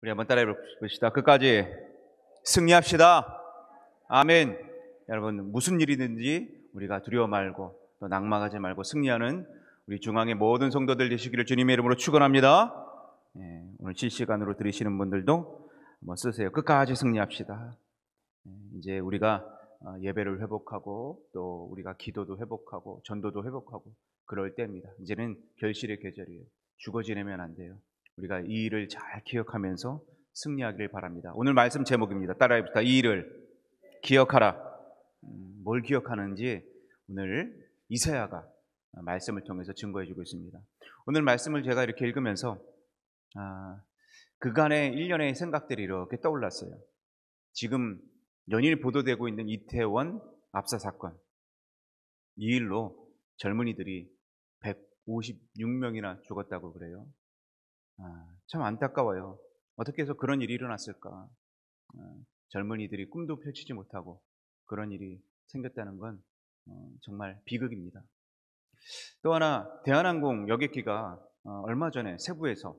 우리 한번 따라해 봅시다. 끝까지 승리합시다. 아멘. 여러분, 무슨 일이든지 우리가 두려워 말고 또 낙망하지 말고 승리하는 우리 중앙의 모든 성도들 되시기를 주님의 이름으로 축원합니다. 오늘 실시간으로 들으시는 분들도 한번 쓰세요. 끝까지 승리합시다. 이제 우리가 예배를 회복하고 또 우리가 기도도 회복하고 전도도 회복하고 그럴 때입니다. 이제는 결실의 계절이에요. 죽어 지내면 안 돼요. 우리가 이 일을 잘 기억하면서 승리하기를 바랍니다. 오늘 말씀 제목입니다. 따라해봅시다. 이 일을 기억하라. 뭘 기억하는지 오늘 이사야가 말씀을 통해서 증거해주고 있습니다. 오늘 말씀을 제가 이렇게 읽으면서 그간의 일련의 생각들이 이렇게 떠올랐어요. 지금 연일 보도되고 있는 이태원 압사 사건, 이 일로 젊은이들이 156명이나 죽었다고 그래요. 참 안타까워요. 어떻게 해서 그런 일이 일어났을까? 젊은이들이 꿈도 펼치지 못하고 그런 일이 생겼다는 건 정말 비극입니다. 또 하나, 대한항공 여객기가 얼마 전에 세부에서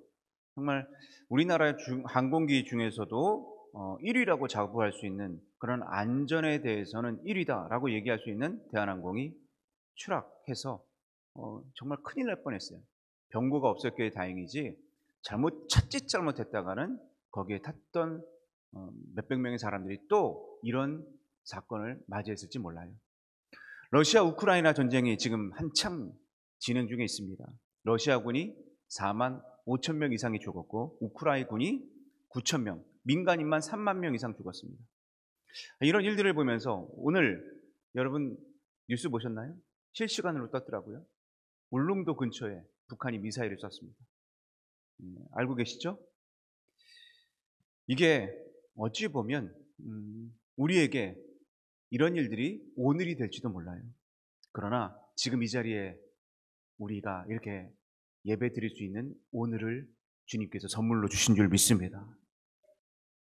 정말 우리나라의 항공기 중에서도 1위라고 자부할 수 있는 그런 안전에 대해서는 1위다라고 얘기할 수 있는 대한항공이 추락해서 정말 큰일 날 뻔했어요. 병고가 없었기에 다행이지 자칫 잘못했다가는 거기에 탔던 몇백 명의 사람들이 또 이런 사건을 맞이했을지 몰라요. 러시아 우크라이나 전쟁이 지금 한참 진행 중에 있습니다. 러시아군이 4만 5천 명 이상이 죽었고 우크라이나군이 9천 명, 민간인만 3만 명 이상 죽었습니다. 이런 일들을 보면서 오늘 여러분 뉴스 보셨나요? 실시간으로 떴더라고요. 울릉도 근처에 북한이 미사일을 쐈습니다. 알고 계시죠? 이게 어찌 보면 우리에게 이런 일들이 오늘이 될지도 몰라요. 그러나 지금 이 자리에 우리가 이렇게 예배 드릴 수 있는 오늘을 주님께서 선물로 주신 줄 믿습니다.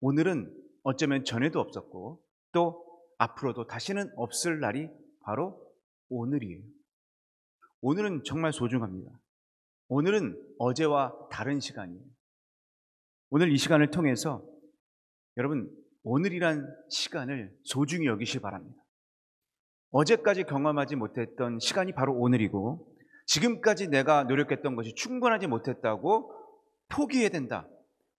오늘은 어쩌면 전에도 없었고 또 앞으로도 다시는 없을 날이 바로 오늘이에요. 오늘은 정말 소중합니다. 오늘은 어제와 다른 시간이에요. 오늘 이 시간을 통해서 여러분 오늘이란 시간을 소중히 여기시기 바랍니다. 어제까지 경험하지 못했던 시간이 바로 오늘이고 지금까지 내가 노력했던 것이 충분하지 못했다고 포기해야 된다.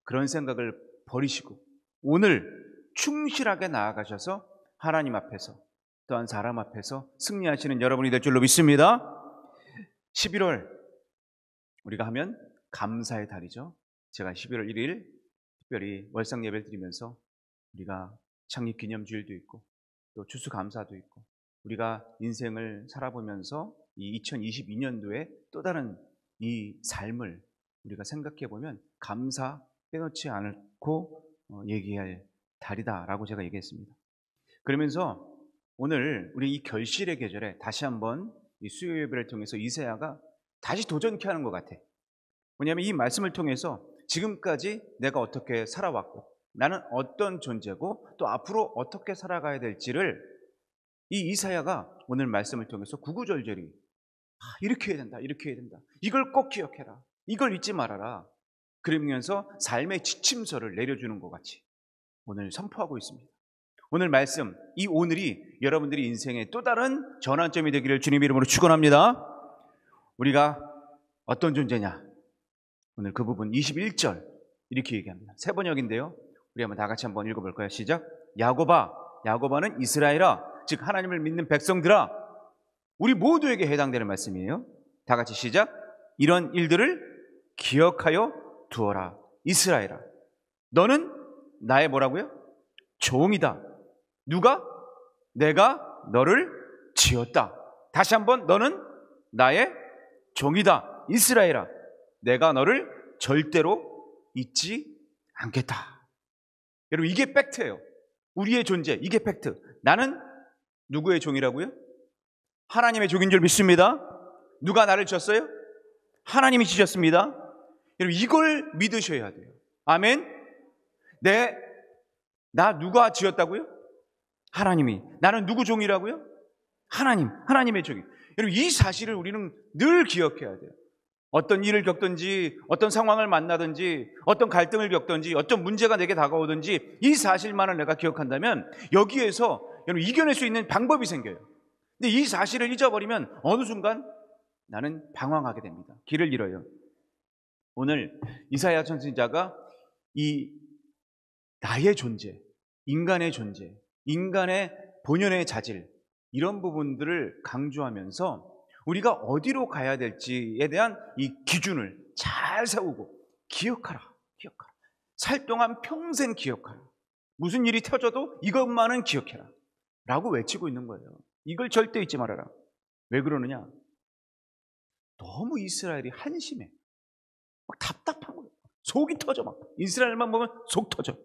그런 생각을 버리시고 오늘 충실하게 나아가셔서 하나님 앞에서 또한 사람 앞에서 승리하시는 여러분이 될 줄로 믿습니다. 11월 우리가 하면 감사의 달이죠. 제가 11월 1일 특별히 월상 예배를 드리면서 우리가 창립 기념주일도 있고 또 추수감사도 있고 우리가 인생을 살아보면서 이 2022년도에 또 다른 이 삶을 우리가 생각해 보면 감사 빼놓지 않고 얘기할 달이다라고 제가 얘기했습니다. 그러면서 오늘 우리 이 결실의 계절에 다시 한번 이 수요 예배를 통해서 이사야가 다시 도전케 하는 것 같아. 왜냐하면 이 말씀을 통해서 지금까지 내가 어떻게 살아왔고 나는 어떤 존재고 또 앞으로 어떻게 살아가야 될지를 이 이사야가 오늘 말씀을 통해서 구구절절히 이렇게 해야 된다, 이렇게 해야 된다. 이걸 꼭 기억해라. 이걸 잊지 말아라. 그러면서 삶의 지침서를 내려주는 것 같이 오늘 선포하고 있습니다. 오늘 말씀, 이 오늘이 여러분들이 인생의 또 다른 전환점이 되기를 주님 이름으로 축원합니다. 우리가 어떤 존재냐? 오늘 그 부분 21절 이렇게 얘기합니다. 세 번역인데요. 우리 한번 다 같이 한번 읽어볼까요? 시작. 야곱아, 야곱아는 이스라엘아, 즉 하나님을 믿는 백성들아. 우리 모두에게 해당되는 말씀이에요. 다 같이 시작. 이런 일들을 기억하여 두어라. 이스라엘아, 너는 나의 뭐라고요? 종이다. 누가? 내가 너를 지었다. 다시 한번 너는 나의 종이다. 이스라엘아, 내가 너를 절대로 잊지 않겠다. 여러분 이게 팩트예요. 우리의 존재, 이게 팩트. 나는 누구의 종이라고요? 하나님의 종인 줄 믿습니다. 누가 나를 지었어요? 하나님이 지셨습니다. 여러분 이걸 믿으셔야 돼요. 아멘. 나 누가 지었다고요? 하나님이. 나는 누구 종이라고요? 하나님의 종이. 여러분 이 사실을 우리는 늘 기억해야 돼요. 어떤 일을 겪든지 어떤 상황을 만나든지 어떤 갈등을 겪든지 어떤 문제가 내게 다가오든지 이 사실만을 내가 기억한다면 여기에서 여러분 이겨낼 수 있는 방법이 생겨요. 근데 이 사실을 잊어버리면 어느 순간 나는 방황하게 됩니다. 길을 잃어요. 오늘 이사야 선지자가 이 나의 존재, 인간의 존재, 인간의 본연의 자질 이런 부분들을 강조하면서 우리가 어디로 가야 될지에 대한 이 기준을 잘 세우고 기억하라. 살 동안 평생 기억하라. 무슨 일이 터져도 이것만은 기억해라 라고 외치고 있는 거예요. 이걸 절대 잊지 말아라. 왜 그러느냐? 너무 이스라엘이 한심해. 막 답답한 거예요. 속이 터져 막. 이스라엘만 보면 속 터져.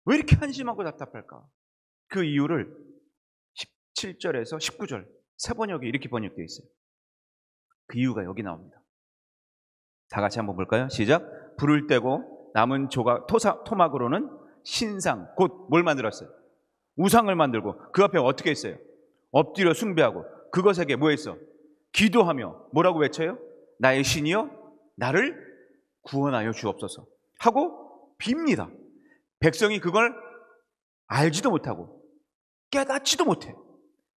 왜 이렇게 한심하고 답답할까? 그 이유를 17절에서 19절 세 번역에 이렇게 번역되어 있어요. 그 이유가 여기 나옵니다. 다 같이 한번 볼까요? 시작. 불을 떼고 남은 조각 토막으로는 신상 곧 뭘 만들었어요? 우상을 만들고 그 앞에 어떻게 했어요? 엎드려 숭배하고 그것에게 뭐 했어? 기도하며 뭐라고 외쳐요? 나의 신이여 나를 구원하여 주옵소서 하고 빕니다. 백성이 그걸 알지도 못하고 깨닫지도 못해.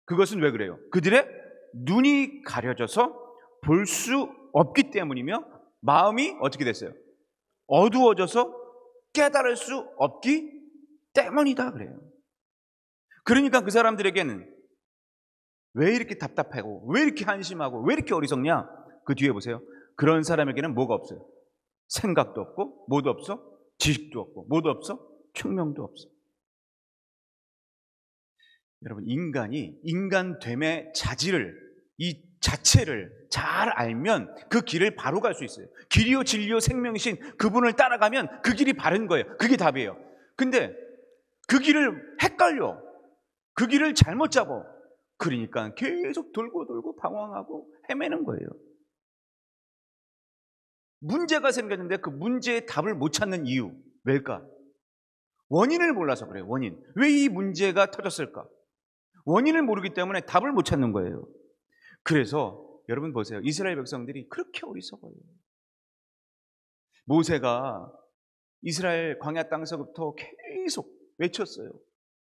그것은 왜 그래요? 그들의 눈이 가려져서 볼 수 없기 때문이며 마음이 어떻게 됐어요? 어두워져서 깨달을 수 없기 때문이다 그래요. 그러니까 그 사람들에게는 왜 이렇게 답답하고 왜 이렇게 한심하고 왜 이렇게 어리석냐? 그 뒤에 보세요. 그런 사람에게는 뭐가 없어요? 생각도 없고 뭐도 없어? 지식도 없고 뭐도 없어? 총명도 없어. 여러분 인간이 인간됨의 자질을 이 자체를 잘 알면 그 길을 바로 갈 수 있어요. 길이요 진리요 생명이신 그분을 따라가면 그 길이 바른 거예요. 그게 답이에요. 근데 그 길을 헷갈려. 그 길을 잘못 잡아. 그러니까 계속 돌고 방황하고 헤매는 거예요. 문제가 생겼는데 그 문제의 답을 못 찾는 이유 왜일까? 원인을 몰라서 그래요. 원인. 왜 이 문제가 터졌을까? 원인을 모르기 때문에 답을 못 찾는 거예요. 그래서 여러분 보세요. 이스라엘 백성들이 그렇게 어리석어요. 모세가 이스라엘 광야 땅서부터 계속 외쳤어요.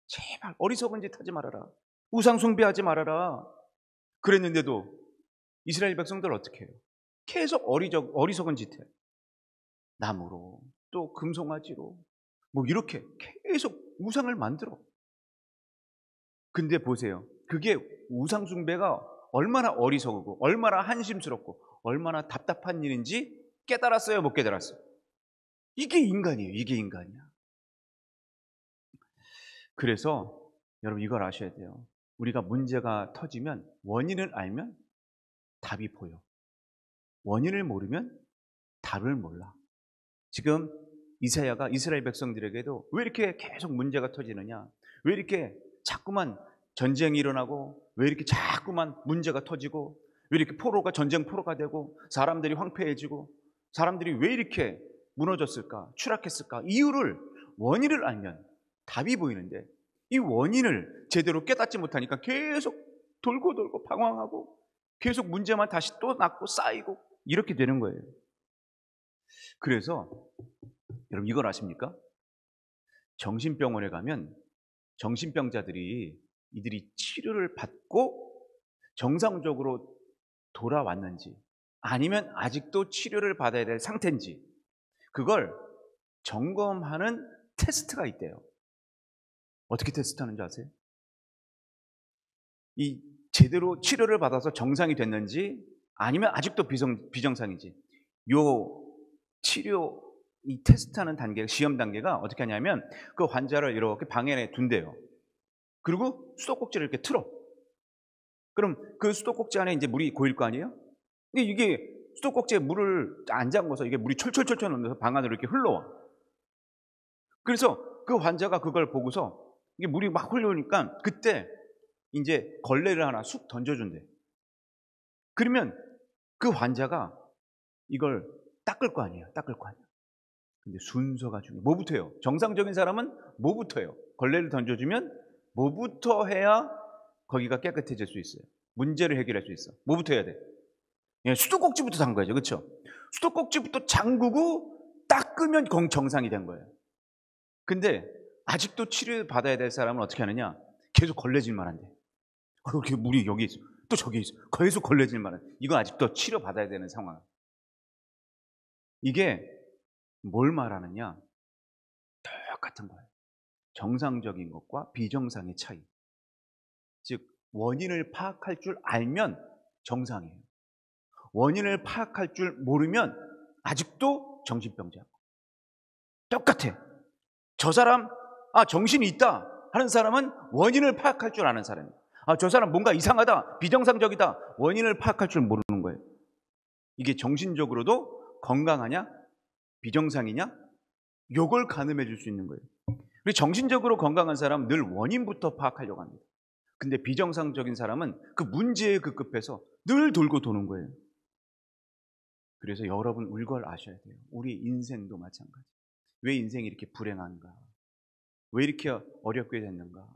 제발 어리석은 짓 하지 말아라. 우상 숭배하지 말아라. 그랬는데도 이스라엘 백성들 어떻게 해요? 계속 어리석은 짓 해요. 나무로 또 금송아지로 뭐 이렇게 계속 우상을 만들어. 근데 보세요. 그게 우상 숭배가 얼마나 어리석고 얼마나 한심스럽고 얼마나 답답한 일인지 깨달았어요? 못 깨달았어요? 이게 인간이에요. 이게 인간이야. 그래서 여러분 이걸 아셔야 돼요. 우리가 문제가 터지면 원인을 알면 답이 보여. 원인을 모르면 답을 몰라. 지금 이사야가 이스라엘 백성들에게도 왜 이렇게 계속 문제가 터지느냐? 왜 이렇게 자꾸만 전쟁이 일어나고 왜 이렇게 자꾸만 문제가 터지고 왜 이렇게 전쟁 포로가 되고 사람들이 황폐해지고 사람들이 왜 이렇게 무너졌을까? 추락했을까? 이유를 원인을 알면 답이 보이는데 이 원인을 제대로 깨닫지 못하니까 계속 돌고 방황하고 계속 문제만 다시 또 낳고 쌓이고 이렇게 되는 거예요. 그래서 여러분 이걸 아십니까? 정신병원에 가면 정신병자들이 이들이 치료를 받고 정상적으로 돌아왔는지 아니면 아직도 치료를 받아야 될 상태인지 그걸 점검하는 테스트가 있대요. 어떻게 테스트하는지 아세요? 이 제대로 치료를 받아서 정상이 됐는지 아니면 아직도 비정상인지 요 치료 이 테스트하는 단계, 시험 단계가 어떻게 하냐면 그 환자를 이렇게 방에 둔대요. 그리고 수도꼭지를 이렇게 틀어. 그럼 그 수도꼭지 안에 이제 물이 고일 거 아니에요? 근데 이게 수도꼭지에 물을 안 잠궈서 이게 물이 철철철철 넘어서 방 안으로 이렇게 흘러와. 그래서 그 환자가 그걸 보고서 이게 물이 막 흘러오니까 그때 이제 걸레를 하나 쑥 던져준대. 그러면 그 환자가 이걸 닦을 거 아니에요. 근데 순서가 중요해요. 뭐부터 해요? 정상적인 사람은 뭐부터 해요? 걸레를 던져주면 뭐부터 해야 거기가 깨끗해질 수 있어요? 문제를 해결할 수 있어. 뭐부터 해야 돼? 예, 수도꼭지부터 잠가야죠. 그렇죠? 수도꼭지부터 잠그고 닦으면 정상이 된 거예요. 근데 아직도 치료받아야 될 사람은 어떻게 하느냐? 계속 걸레질만 한대. 이렇게 물이 여기 있어. 또 저기 있어. 계속 걸레질만 한대. 이건 아직도 치료받아야 되는 상황. 이게 뭘 말하느냐? 똑같은 거예요. 정상적인 것과 비정상의 차이. 즉 원인을 파악할 줄 알면 정상이에요. 원인을 파악할 줄 모르면 아직도 정신병자고. 똑같아. 저 사람 정신이 있다 하는 사람은 원인을 파악할 줄 아는 사람이에요. 저 사람 뭔가 이상하다, 비정상적이다, 원인을 파악할 줄 모르는 거예요. 이게 정신적으로도 건강하냐 비정상이냐 요걸 가늠해 줄 수 있는 거예요. 그리고 정신적으로 건강한 사람은 늘 원인부터 파악하려고 합니다. 근데 비정상적인 사람은 그 문제에 급급해서 늘 돌고 도는 거예요. 그래서 여러분 이걸 아셔야 돼요. 우리 인생도 마찬가지. 왜 인생이 이렇게 불행한가? 왜 이렇게 어렵게 됐는가?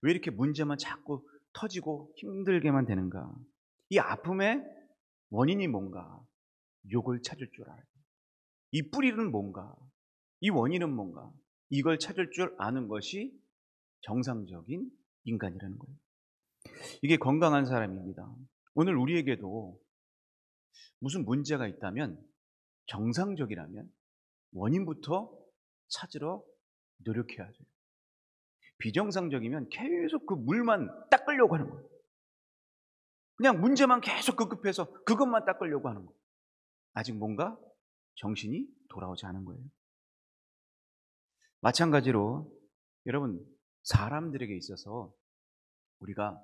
왜 이렇게 문제만 자꾸 터지고 힘들게만 되는가? 이 아픔의 원인이 뭔가? 요걸 찾을 줄 알아요. 이 뿌리는 뭔가? 이 원인은 뭔가? 이걸 찾을 줄 아는 것이 정상적인 인간이라는 거예요. 이게 건강한 사람입니다. 오늘 우리에게도 무슨 문제가 있다면 정상적이라면 원인부터 찾으러 노력해야 돼요. 비정상적이면 계속 그 물만 닦으려고 하는 거예요. 그냥 문제만 계속 급급해서 그것만 닦으려고 하는 거예요. 아직 뭔가 정신이 돌아오지 않은 거예요. 마찬가지로 여러분 사람들에게 있어서 우리가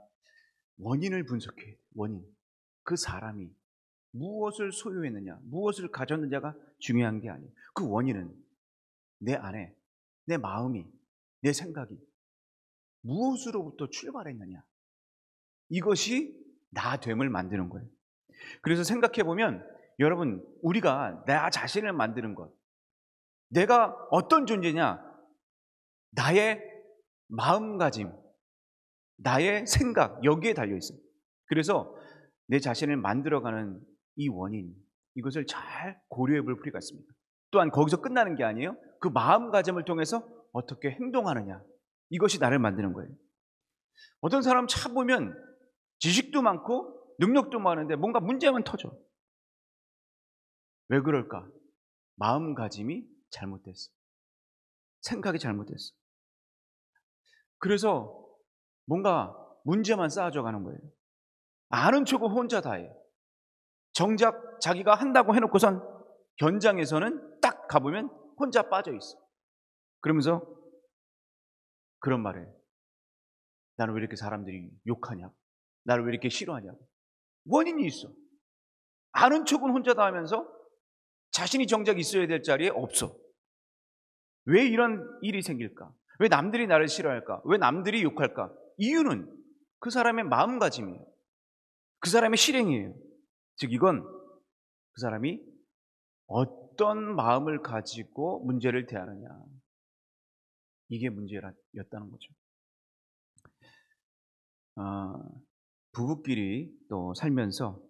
원인을 분석해야 돼요. 원인. 그 사람이 무엇을 소유했느냐, 무엇을 가졌느냐가 중요한 게 아니에요. 그 원인은 내 안에, 내 마음이, 내 생각이 무엇으로부터 출발했느냐. 이것이 나됨을 만드는 거예요. 그래서 생각해 보면 여러분 우리가 나 자신을 만드는 것, 내가 어떤 존재냐, 나의 마음가짐, 나의 생각 여기에 달려 있어요. 그래서 내 자신을 만들어가는 이 원인, 이것을 잘 고려해 볼 필요가 있습니다. 또한 거기서 끝나는 게 아니에요. 그 마음가짐을 통해서 어떻게 행동하느냐, 이것이 나를 만드는 거예요. 어떤 사람 차 보면 지식도 많고 능력도 많은데 뭔가 문제만 터져. 왜 그럴까? 마음가짐이 잘못됐어. 생각이 잘못됐어. 그래서 뭔가 문제만 쌓아져 가는 거예요. 아는 척은 혼자 다 해. 정작 자기가 한다고 해놓고선 현장에서는 딱 가보면 혼자 빠져 있어. 그러면서 그런 말을 해요. 나는 왜 이렇게 사람들이 욕하냐? 나를 왜 이렇게 싫어하냐고. 원인이 있어. 아는 척은 혼자 다 하면서 자신이 정작 있어야 될 자리에 없어. 왜 이런 일이 생길까? 왜 남들이 나를 싫어할까? 왜 남들이 욕할까? 이유는 그 사람의 마음가짐이에요. 그 사람의 실행이에요. 즉 이건 그 사람이 어떤 마음을 가지고 문제를 대하느냐. 이게 문제였다는 거죠. 부부끼리 또 살면서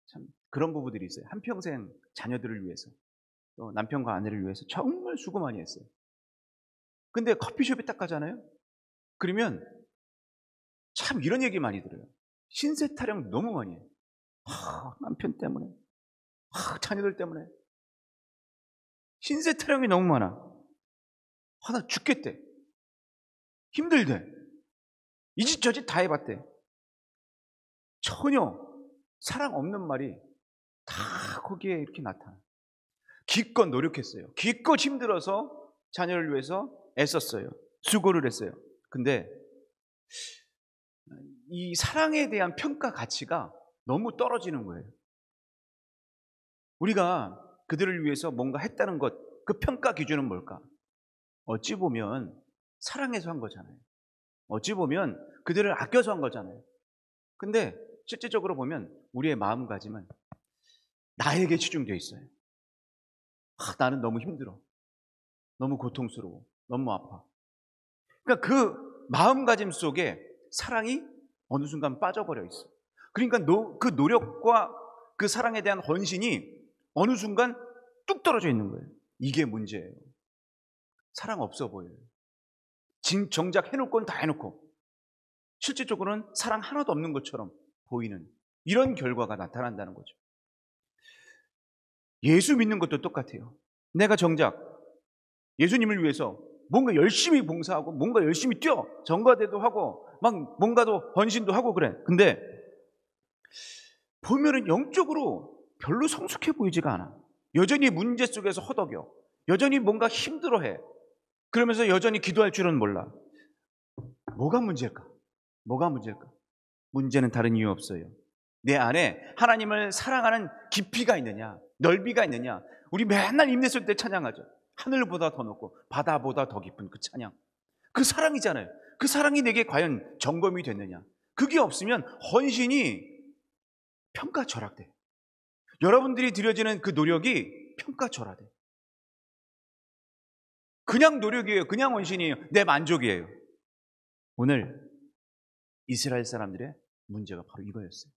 참 그런 부부들이 있어요. 한평생 자녀들을 위해서 또 남편과 아내를 위해서 정말 수고 많이 했어요. 근데 커피숍에 딱 가잖아요. 그러면 참 이런 얘기 많이 들어요. 신세 타령 너무 많이 해요. 남편 때문에, 자녀들 때문에 신세 타령이 너무 많아. 나 죽겠대. 힘들대. 이 짓 저 짓 다 해봤대. 전혀 사랑 없는 말이 다 거기에 이렇게 나타나. 기껏 노력했어요. 기껏 힘들어서 자녀를 위해서 애썼어요. 수고를 했어요. 근데 이 사랑에 대한 평가 가치가 너무 떨어지는 거예요. 우리가 그들을 위해서 뭔가 했다는 것, 그 평가 기준은 뭘까? 어찌 보면 사랑해서 한 거잖아요. 어찌 보면 그들을 아껴서 한 거잖아요. 근데 실질적으로 보면 우리의 마음가짐은 나에게 치중되어 있어요. 나는 너무 힘들어. 너무 고통스러워. 너무 아파. 그러니까 그 마음가짐 속에 사랑이 어느 순간 빠져버려 있어. 그러니까 그 노력과 그 사랑에 대한 헌신이 어느 순간 뚝 떨어져 있는 거예요. 이게 문제예요. 사랑 없어 보여요. 정작 해놓을 건 다 해놓고 실질적으로는 사랑 하나도 없는 것처럼 보이는 이런 결과가 나타난다는 거죠. 예수 믿는 것도 똑같아요. 내가 정작 예수님을 위해서 뭔가 열심히 봉사하고 뭔가 열심히 뛰어 전과대도 하고 막 뭔가도 헌신도 하고 그래. 근데 보면은 영적으로 별로 성숙해 보이지가 않아. 여전히 문제 속에서 허덕여. 여전히 뭔가 힘들어해. 그러면서 여전히 기도할 줄은 몰라. 뭐가 문제일까? 뭐가 문제일까? 문제는 다른 이유 없어요. 내 안에 하나님을 사랑하는 깊이가 있느냐, 넓이가 있느냐. 우리 맨날 임냈을 때 찬양하죠. 하늘보다 더 높고 바다보다 더 깊은 그 찬양. 그 사랑이잖아요. 그 사랑이 내게 과연 점검이 됐느냐. 그게 없으면 헌신이 평가절하돼. 여러분들이 드려지는 그 노력이 평가절하돼. 그냥 노력이에요. 그냥 헌신이에요. 내 만족이에요. 오늘 이스라엘 사람들의 문제가 바로 이거였어요.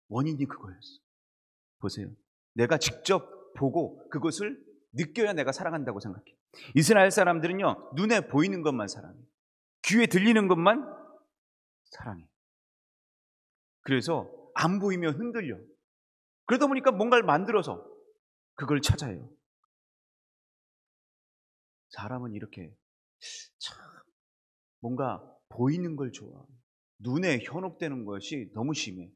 원인이 그거였어요. 보세요. 내가 직접 보고 그것을 느껴야 내가 사랑한다고 생각해. 이스라엘 사람들은요, 눈에 보이는 것만 사랑해. 귀에 들리는 것만 사랑해. 그래서 안 보이면 흔들려. 그러다 보니까 뭔가를 만들어서 그걸 찾아요. 사람은 이렇게 참 뭔가 보이는 걸 좋아해요. 눈에 현혹되는 것이 너무 심해.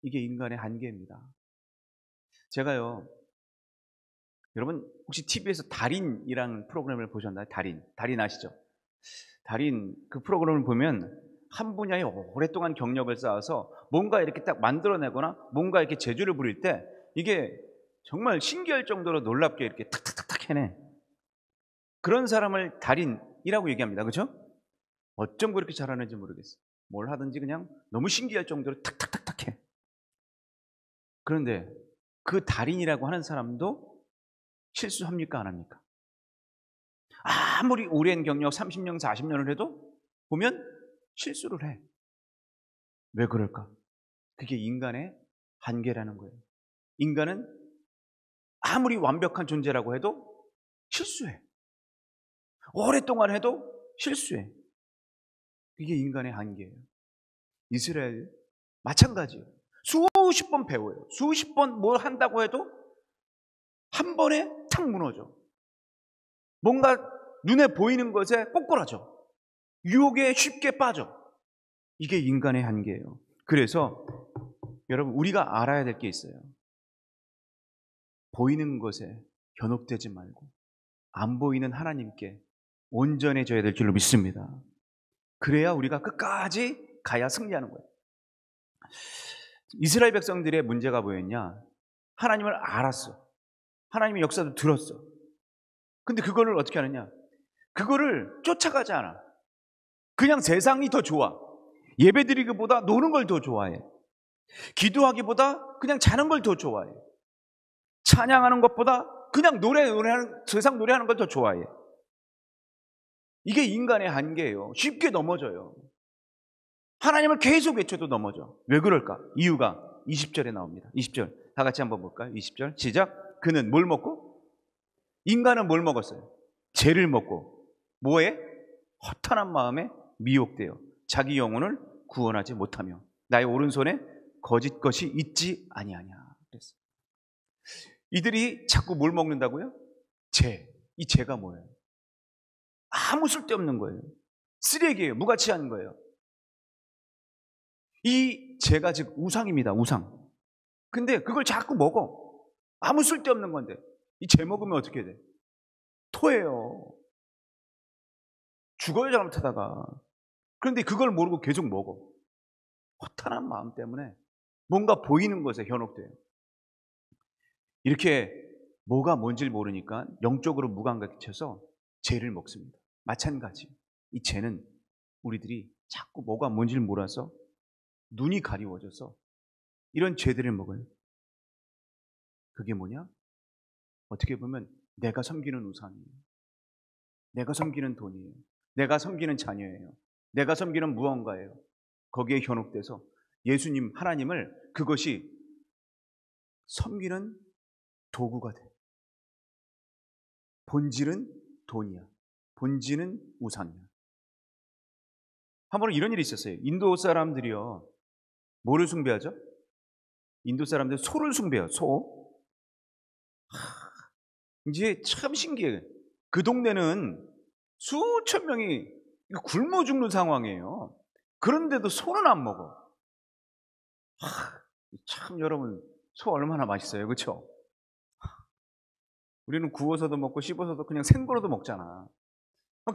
이게 인간의 한계입니다. 제가요, 여러분 혹시 TV에서 달인이라는 프로그램을 보셨나요? 달인 아시죠? 달인 그 프로그램을 보면 한 분야에 오랫동안 경력을 쌓아서 뭔가 이렇게 딱 만들어내거나 뭔가 이렇게 재주를 부릴 때 이게 정말 신기할 정도로 놀랍게 이렇게 탁탁탁탁 해내. 그런 사람을 달인이라고 얘기합니다. 그렇죠? 어쩜 그렇게 잘하는지 모르겠어요. 뭘 하든지 그냥 너무 신기할 정도로 탁탁탁탁 해. 그런데 그 달인이라고 하는 사람도 실수합니까? 안 합니까? 아무리 오랜 경력 30년, 40년을 해도 보면 실수를 해. 왜 그럴까? 그게 인간의 한계라는 거예요. 인간은 아무리 완벽한 존재라고 해도 실수해. 오랫동안 해도 실수해. 이게 인간의 한계예요. 이스라엘 마찬가지예요. 수십 번 배워요. 수십 번 뭘 한다고 해도 한 번에 탁 무너져. 뭔가 눈에 보이는 것에 꼬꾸라져. 유혹에 쉽게 빠져. 이게 인간의 한계예요. 그래서 여러분 우리가 알아야 될 게 있어요. 보이는 것에 현혹되지 말고 안 보이는 하나님께 온전해져야 될 줄로 믿습니다. 그래야 우리가 끝까지 가야 승리하는 거예요. 이스라엘 백성들의 문제가 뭐였냐? 하나님을 알았어. 하나님의 역사도 들었어. 근데 그거를 어떻게 하느냐? 그거를 쫓아가지 않아. 그냥 세상이 더 좋아. 예배드리기보다 노는 걸 더 좋아해. 기도하기보다 그냥 자는 걸 더 좋아해. 찬양하는 것보다 그냥 세상 노래하는 걸 더 좋아해. 이게 인간의 한계예요. 쉽게 넘어져요. 하나님을 계속 외쳐도 넘어져. 왜 그럴까? 이유가 20절에 나옵니다. 20절 다 같이 한번 볼까요? 20절 시작. 그는 뭘 먹고? 인간은 뭘 먹었어요? 죄를 먹고 뭐에? 허탄한 마음에 미혹되어 자기 영혼을 구원하지 못하며 나의 오른손에 거짓 것이 있지 아니하냐 그랬어요. 이들이 자꾸 뭘 먹는다고요? 죄. 이 죄가 뭐예요? 아무 쓸데없는 거예요. 쓰레기예요. 무가치한 거예요. 이 죄가 즉 우상입니다. 우상. 근데 그걸 자꾸 먹어. 아무 쓸데없는 건데 이 죄 먹으면 어떻게 돼? 토해요. 죽어요 잘못하다가. 그런데 그걸 모르고 계속 먹어. 허탄한 마음 때문에 뭔가 보이는 것에 현혹돼요. 이렇게 뭐가 뭔지를 모르니까 영적으로 무감각해져서 죄를 먹습니다. 마찬가지. 이 죄는 우리들이 자꾸 뭐가 뭔지를 몰라서 눈이 가리워져서 이런 죄들을 먹어요. 그게 뭐냐? 어떻게 보면 내가 섬기는 우상이에요. 내가 섬기는 돈이에요. 내가 섬기는 자녀예요. 내가 섬기는 무언가예요. 거기에 현혹돼서 예수님, 하나님을 그것이 섬기는 도구가 돼. 본질은 돈이야. 본질은 우상이야. 한 번은 이런 일이 있었어요. 인도 사람들이요, 뭐를 숭배하죠? 인도 사람들 소를 숭배해요. 소. 이제 참 신기해요. 그 동네는 수천 명이 굶어 죽는 상황이에요. 그런데도 소는 안 먹어. 참 여러분, 소 얼마나 맛있어요, 그렇죠? 우리는 구워서도 먹고 씹어서도 그냥 생거로도 먹잖아.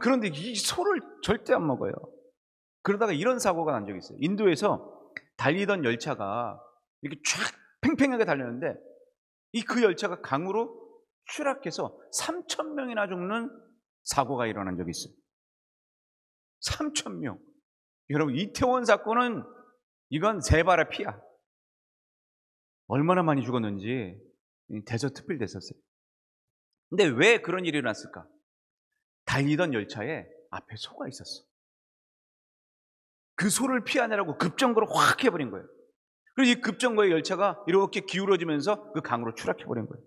그런데 이 소를 절대 안 먹어요. 그러다가 이런 사고가 난 적이 있어요. 인도에서 달리던 열차가 이렇게 쫙 팽팽하게 달렸는데 그 열차가 강으로 추락해서 3,000명이나 죽는 사고가 일어난 적이 있어요. 3,000명. 여러분, 이태원 사건은 이건 세 발의 피야. 얼마나 많이 죽었는지 대서특필됐었어요. 근데 왜 그런 일이 일어났을까? 달리던 열차에 앞에 소가 있었어. 그 소를 피하느라고 급정거를 확 해버린 거예요. 그리고 이 급정거의 열차가 이렇게 기울어지면서 그 강으로 추락해버린 거예요.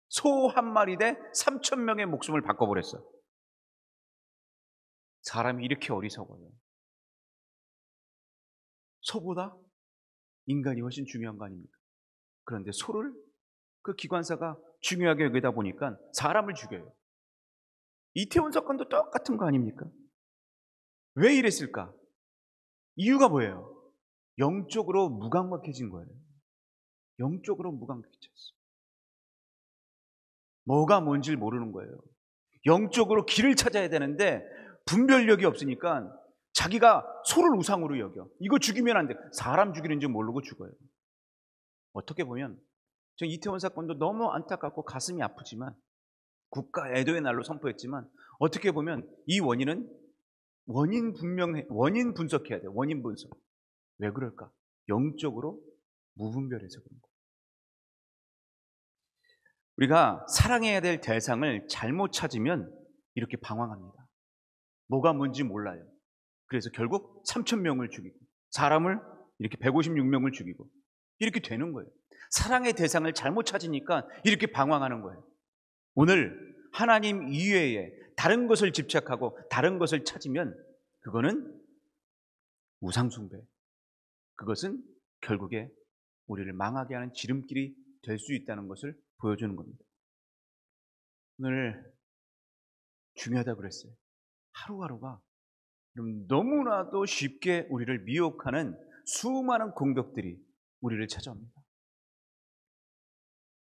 소 한 마리 대 3,000명의 목숨을 바꿔버렸어. 사람이 이렇게 어리석어요. 소보다 인간이 훨씬 중요한 거 아닙니까? 그런데 소를 그 기관사가 중요하게 여기다 보니까 사람을 죽여요. 이태원 사건도 똑같은 거 아닙니까? 왜 이랬을까? 이유가 뭐예요? 영적으로 무감각해진 거예요. 영적으로 무감각해졌어. 뭐가 뭔지를 모르는 거예요. 영적으로 길을 찾아야 되는데 분별력이 없으니까 자기가 소를 우상으로 여겨. 이거 죽이면 안 돼. 사람 죽이는 줄 모르고 죽어요. 어떻게 보면 저 이태원 사건도 너무 안타깝고 가슴이 아프지만, 국가 애도의 날로 선포했지만, 어떻게 보면 이 원인은 원인 분석해야 돼요. 원인 분석. 왜 그럴까? 영적으로 무분별해서 그런 거예요. 우리가 사랑해야 될 대상을 잘못 찾으면 이렇게 방황합니다. 뭐가 뭔지 몰라요. 그래서 결국 3,000명을 죽이고 사람을 이렇게 156명을 죽이고 이렇게 되는 거예요. 사랑의 대상을 잘못 찾으니까 이렇게 방황하는 거예요. 오늘 하나님 이외에 다른 것을 집착하고 다른 것을 찾으면 그거는 우상숭배. 그것은 결국에 우리를 망하게 하는 지름길이 될 수 있다는 것을 보여주는 겁니다. 오늘 중요하다고 그랬어요. 하루하루가 너무나도 쉽게 우리를 미혹하는 수많은 공격들이 우리를 찾아옵니다.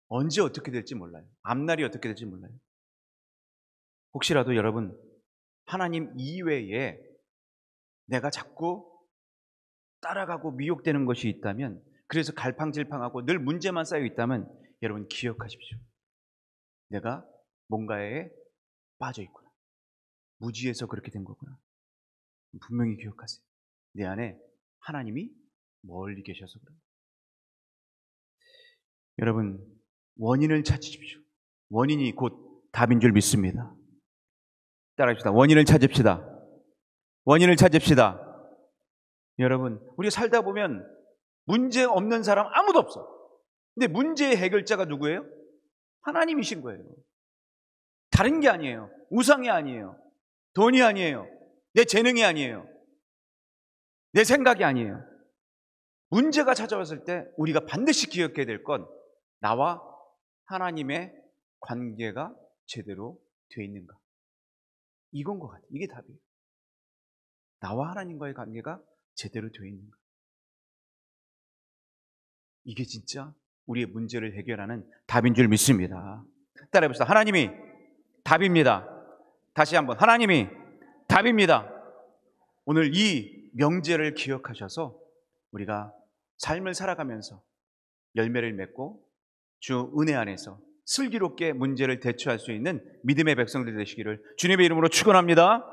언제 어떻게 될지 몰라요. 앞날이 어떻게 될지 몰라요. 혹시라도 여러분, 하나님 이외에 내가 자꾸 따라가고 미혹되는 것이 있다면, 그래서 갈팡질팡하고 늘 문제만 쌓여 있다면 여러분 기억하십시오. 내가 뭔가에 빠져 있구나. 무지해서 그렇게 된 거구나. 분명히 기억하세요. 내 안에 하나님이 멀리 계셔서 그래요. 여러분, 원인을 찾으십시오. 원인이 곧 답인 줄 믿습니다. 따라합시다. 원인을 찾읍시다. 원인을 찾읍시다. 여러분, 우리가 살다 보면 문제 없는 사람 아무도 없어. 근데 문제의 해결자가 누구예요? 하나님이신 거예요. 다른 게 아니에요. 우상이 아니에요. 돈이 아니에요. 내 재능이 아니에요. 내 생각이 아니에요. 문제가 찾아왔을 때 우리가 반드시 기억해야 될 건 나와 하나님의 관계가 제대로 되어 있는가. 이건 것 같아요. 이게 답이에요. 나와 하나님과의 관계가 제대로 되어 있는가. 이게 진짜 우리의 문제를 해결하는 답인 줄 믿습니다. 따라해봅시다. 하나님이 답입니다. 다시 한번, 하나님이 답입니다. 오늘 이 명제를 기억하셔서 우리가 삶을 살아가면서 열매를 맺고 주 은혜 안에서 슬기롭게 문제를 대처할 수 있는 믿음의 백성들 되시기를 주님의 이름으로 축원합니다.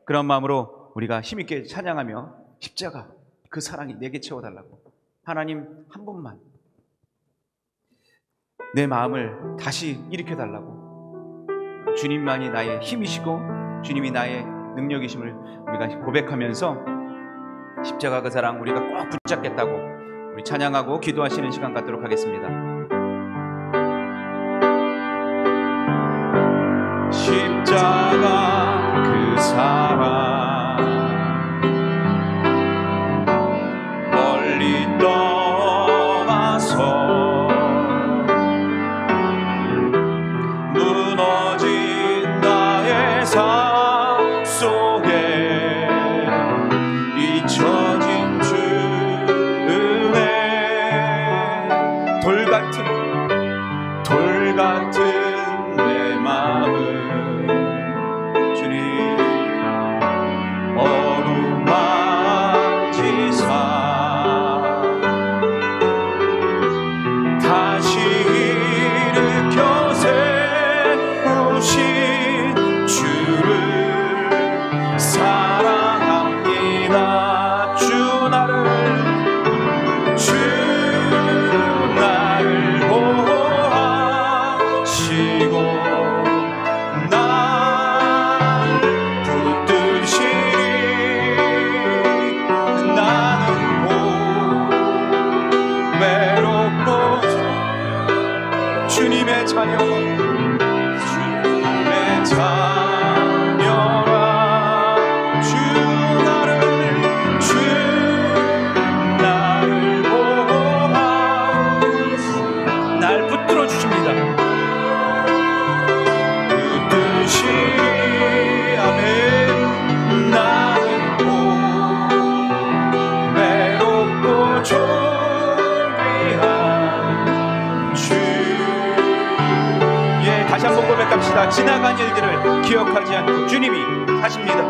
그런 마음으로 우리가 힘있게 찬양하며 십자가, 그 사랑이 내게 채워달라고, 하나님 한 번만 내 마음을 다시 일으켜달라고, 주님만이 나의 힘이시고 주님이 나의 능력이심을 우리가 고백하면서 십자가 그 사랑 우리가 꼭 붙잡겠다고 우리 찬양하고 기도하시는 시간 갖도록 하겠습니다. 십자가 그 사랑 멀리 떠나서 무너진 나의 삶 속에 잊혀진 주은혜 돌 같은 내 마음 주님 어루만지사 다시 일으켜 세우신 주를 사랑합니다. 주 나를 보호하시고 날 붙드시리. 나는 외롭고 주님의 자녀 날 붙들어 주십니다. 붙드시리. 아멘. 나는 외롭고 존귀한 주. 예, 다시 한번 고백합시다. 지나간 일들을 기억하지 않고 주님이 하십니다.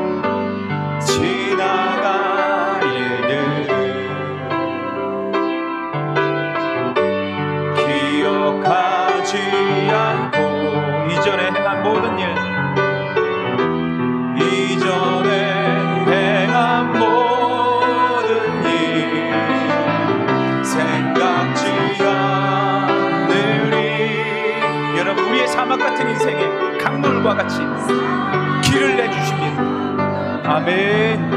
지나간 일들을 기억하지 않고 이전에 행한 모든 일, 이전에 행한 모든 일 생각지 않으리. 여러분, 우리의 사막 같은 인생에 강물과 같이 길을 내주십니다. 아멘.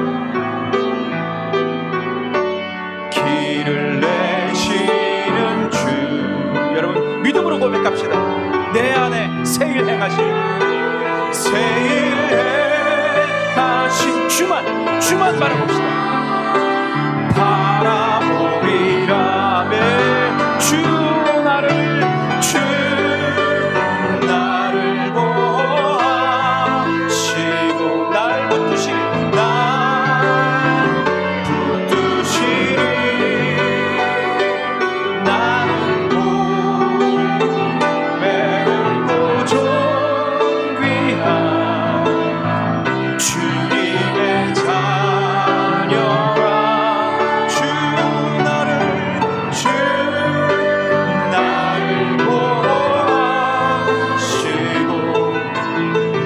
길을 내시는 주. 여러분, 믿음으로 고백합시다. 내 안에 새 일 행하신 주만 바라봅시다. 바라보리라면 주 나를 보호하시고 날 붙드시리. 나는 외롭고 존귀한 주님의 자녀라. 주 나를 보호하시고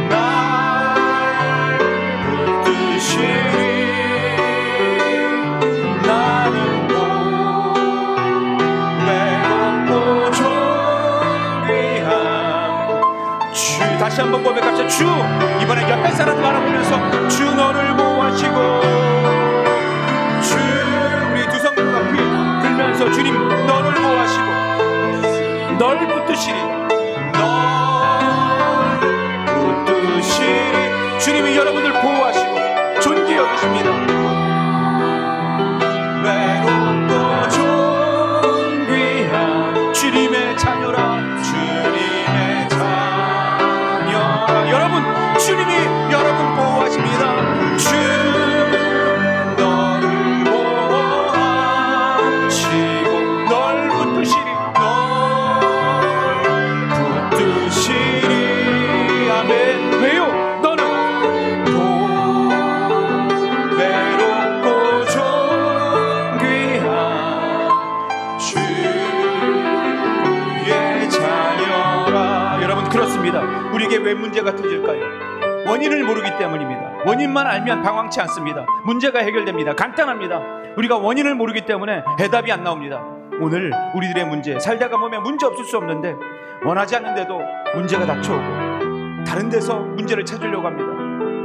날 붙드시리. 나는 외롭고 존귀한 주. 다시 한번 고백합시다. 주. 이번엔 옆에 사람을 바라보면서 주 너를 보호하시고 주. 우리 두 손 앞에 들면서 주님 너를 보호하시고 널 붙드시리. 주님이 여러분을 보호하시고 존귀 여기십니다. 외롭고 존귀한 주님의 자녀라. 주님의 자녀라. 여러분, 주님이 여러분 보호하십니다. 주 너를 보호하시고 널 붙드시리. 아멘. 왜요? 너는 외롭고 존귀한 주의 자녀라. 여러분, 그렇습니다. 우리에게 왜 문제가 터질까요? 원인을 모르기 때문입니다. 원인만 알면 방황치 않습니다. 문제가 해결됩니다. 간단합니다. 우리가 원인을 모르기 때문에 해답이 안 나옵니다. 오늘 우리들의 문제, 살다가 보면 문제 없을 수 없는데 원하지 않는데도 문제가 닥쳐오고 다른 데서 문제를 찾으려고 합니다.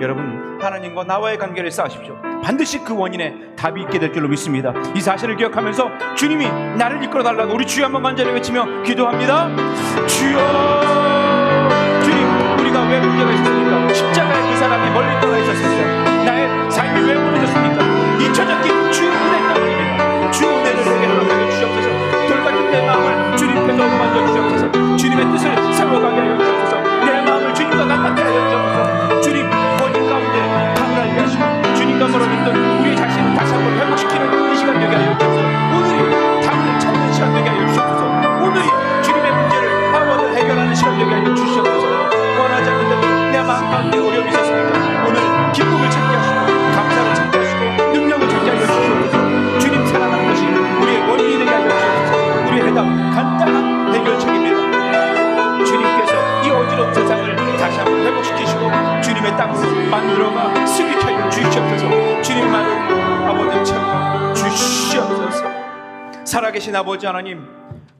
여러분, 하나님과 나와의 관계를 쌓으십시오. 반드시 그 원인에 답이 있게 될 줄로 믿습니다. 이 사실을 기억하면서 주님이 나를 이끌어 달라고 우리 주여 한번 간절히 외치며 기도합니다. 주여, 주님, 우리가 왜 문제가 있었습니까? 십자가의 그 사람이 멀리 떠나 있었습니까? 나의 삶이 왜 무너졌습니까? 잊혀졌긴 주 은혜 때문입니다. 주 은혜를 내게 허락하여 주시옵소서. 돌같은 내 마음을 주님께서 만져 주시옵소서. 주님의 뜻을 세워가게 하여 주시옵소서. 내 마음을 주님과 가깝게 하여 주시옵소서. 주님, 원인 가운데 답을 알게 하시고 주님과 멀어졌던 우리의 자신을 다시 한번 회복시키는 이 시간 되게 하여 주시옵소서. 오늘이 답을 찾는 시간 되게 하여 주시옵소서. 오늘이 주님의 문제를 아버지 해결하는 시간 되게 하여 주시옵소서. 원하지 않는다면 내 마음 가운데 어려움이 있었습니까? 오늘 기쁨을 찾게 하시고 감사를 찾게 하시고 능력을 찾게 하여 주시옵소서. 주님 사랑하는 것이 우리의 원인이 되게 하여 주시옵소서. 우리의 해답 간단한 해결책입니다. 주님께서 이 어지러운 세상을 다시 한번 회복시키시고 주님의 땅으로 만들어가 승리케 하여 주시옵소서. 주님 말을 아버지 채워 주시옵소서. 살아계신 아버지 하나님,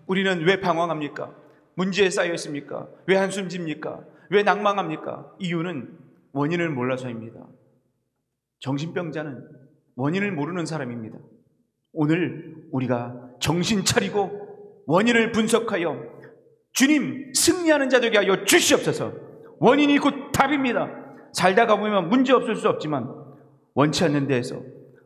우리는 왜 방황합니까? 문제에 쌓여 있습니까? 왜 한숨 집니까? 왜 낭망합니까? 이유는 원인을 몰라서입니다. 정신병자는 원인을 모르는 사람입니다. 오늘 우리가 정신 차리고 원인을 분석하여 주님 승리하는 자 되게 하여 주시옵소서. 원인이 곧 답입니다. 살다가 보면 문제 없을 수 없지만 원치 않는 데에서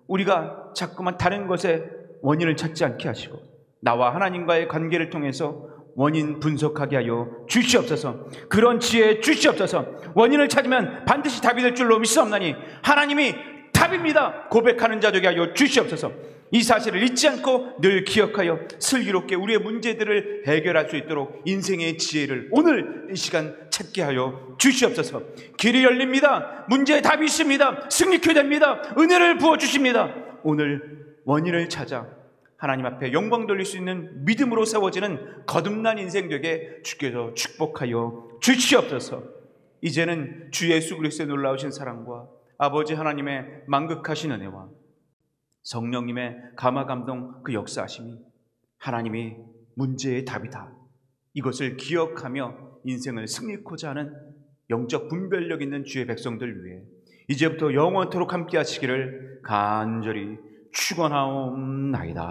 우리가 자꾸만 다른 것에 원인을 찾지 않게 하시고 나와 하나님과의 관계를 통해서 원인 분석하게 하여 주시옵소서. 그런 지혜 주시옵소서. 원인을 찾으면 반드시 답이 될 줄로 믿사옵나니 하나님이 답입니다 고백하는 자 되게 하여 주시옵소서. 이 사실을 잊지 않고 늘 기억하여 슬기롭게 우리의 문제들을 해결할 수 있도록 인생의 지혜를 오늘 이 시간 찾게 하여 주시옵소서. 길이 열립니다. 문제의 답이 있습니다. 승리케 됩니다. 은혜를 부어주십니다. 오늘 원인을 찾아 하나님 앞에 영광 돌릴 수 있는 믿음으로 세워지는 거듭난 인생 되게 주께서 축복하여 주시옵소서. 이제는 주 예수 그리스도의 놀라우신 사랑과 아버지 하나님의 만극하신 은혜와 성령님의 감화 감동 그 역사하심이 하나님이 문제의 답이다, 이것을 기억하며 인생을 승리코자 하는 영적 분별력 있는 주의 백성들 위해 이제부터 영원토록 함께 하시기를 간절히 축원하옵나이다.